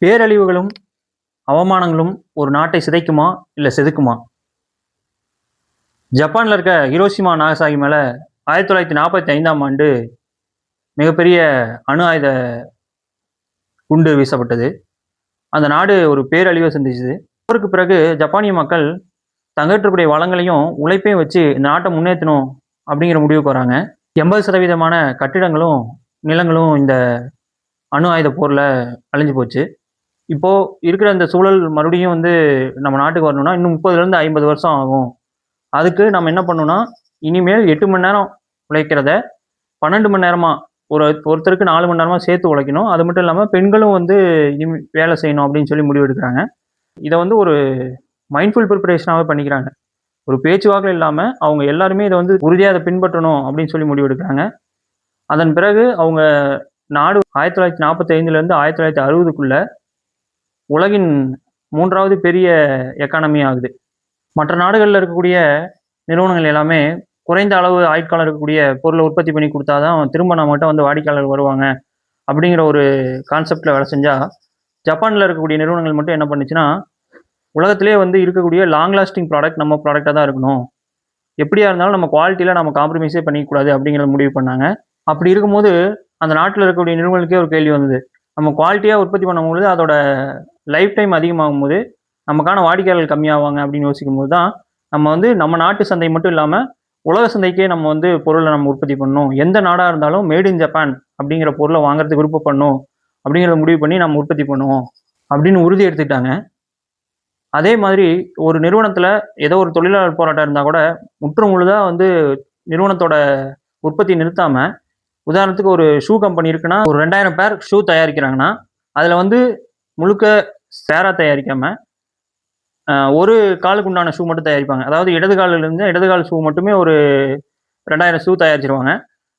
பேரழிவுகளும் அவமானங்களும் ஒரு நாட்டை சிதைக்குமா இல்லை செதுக்குமா? ஜப்பானில் இருக்க ஹிரோஷிமா நாகசாகி மேலே 1945ஆம் ஆண்டு மிகப்பெரிய அணு ஆயுத குண்டு வீசப்பட்டது. அந்த நாடு ஒரு பேரழிவை சந்திச்சது. போருக்கு பிறகு ஜப்பானிய மக்கள் தங்கிட்டிருக்கக்கூடிய வளங்களையும் உழைப்பையும் வச்சு இந்த நாட்டை முன்னேற்றணும் அப்படிங்கிற முடிவுக்கு வராங்க. 80% கட்டிடங்களும் நிலங்களும் இந்த அணு ஆயுத போரில் அழிஞ்சு போச்சு. இப்போ இருக்கிற இந்த சூழல் மறுபடியும் நம்ம நாட்டுக்கு வரணும்னா இன்னும் 30லேருந்து 50 வருஷம் ஆகும். அதுக்கு நம்ம என்ன பண்ணணும்னா, இனிமேல் 8 மணி நேரம் உழைக்கிறத 12 மணி நேரமா ஒருத்தருக்கு 4 மணி நேரமா சேர்த்து உழைக்கணும். அது மட்டும் இல்லாம பெண்களும் இனிமே வேலை செய்யணும் அப்படின்னு சொல்லி முடிவு எடுக்கிறாங்க. இத ஒரு மைண்ட்ஃபுல் ப்ரிப்பரேஷனாவே பண்ணிக்கிறாங்க. ஒரு பேச்சுவாக்குல இல்லாம அவங்க எல்லாருமே இத உறுதியா அத பின்பற்றணும் அப்படின்னு சொல்லி முடிவு எடுக்கிறாங்க. அதன் பிறகு அவங்க நாடு 1945லேருந்து 1960க்குள்ள உலகின் 3வது பெரிய எக்கானமி ஆகுது. மற்ற நாடுகள்ல இருக்கக்கூடிய நிறுவனங்கள் எல்லாமே குறைந்த அளவு ஆயுட்காலம் இருக்கக்கூடிய பொருளை உற்பத்தி பண்ணி கொடுத்தா தான் திரும்ப நம்மகிட்ட வாடிக்கையாளர்கள் வருவாங்க அப்படிங்கிற ஒரு கான்செப்ட்ல வேலை செஞ்சா, ஜப்பான்ல இருக்கக்கூடிய நிறுவனங்கள் மட்டும் என்ன பண்ணுச்சுன்னா, உலகத்திலேயே இருக்கக்கூடிய லாங் லாஸ்டிங் ப்ராடக்ட் நம்ம ப்ராடக்டாக தான் இருக்கணும். எப்படியா இருந்தாலும் நம்ம குவாலிட்டியில் நம்ம காம்ப்ரமைஸே பண்ணிக்கூடாது அப்படிங்கிறத முடிவு பண்ணாங்க. அப்படி இருக்கும்போது அந்த நாட்டில் இருக்கக்கூடிய நிறுவனங்களுக்கே ஒரு கேள்வி வந்தது. நம்ம குவாலிட்டியாக உற்பத்தி பண்ணும்போது அதோட லைஃப் டைம் அதிகமாகும்போது நமக்கான வாடிக்கையாளர்கள் கம்மியாவாங்க அப்படின்னு யோசிக்கும்போது தான் நம்ம நம்ம நாட்டு சந்தை மட்டும் இல்லாமல் உலக சந்தைக்கே நம்ம பொருளை நம்ம உற்பத்தி பண்ணணும். எந்த நாடாக இருந்தாலும் மேட் இன் ஜப்பான் அப்படிங்கிற பொருளை வாங்குறதுக்கு விருப்பப்படணும் அப்படிங்கிறத முடிவு பண்ணி நம்ம உற்பத்தி பண்ணுவோம் அப்படின்னு உறுதி எடுத்துக்கிட்டாங்க. அதே மாதிரி ஒரு நிறுவனத்தில் ஏதோ ஒரு தொழிலாளர் போராட்டம் இருந்தால் கூட முற்று முழுதாக நிறுவனத்தோட உற்பத்தி நிறுத்தாமல், உதாரணத்துக்கு ஒரு ஷூ கம்பெனி இருக்குன்னா ஒரு 2000 பேர் ஷூ தயாரிக்கிறாங்கன்னா அதில் முழுக்க சேராக தயாரிக்காமல் ஒரு காலுக்கு உண்டான ஷூ மட்டும் தயாரிப்பாங்க. அதாவது இடது காலிலிருந்து இடது கால் ஷூ மட்டுமே ஒரு 2000 ஷூ தயாரிச்சிருவாங்க.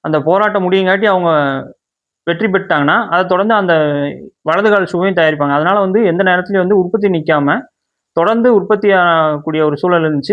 அந்த போராட்டம் முடியுங்காட்டி அவங்க வெற்றி பெற்றாங்கன்னா அதை தொடர்ந்து அந்த வலது கால் ஷூவையும் தயாரிப்பாங்க. அதனால எந்த நேரத்துலையும் உற்பத்தி நிற்காம தொடர்ந்து உற்பத்தி ஆகக்கூடிய ஒரு சூழல் இருந்துச்சு.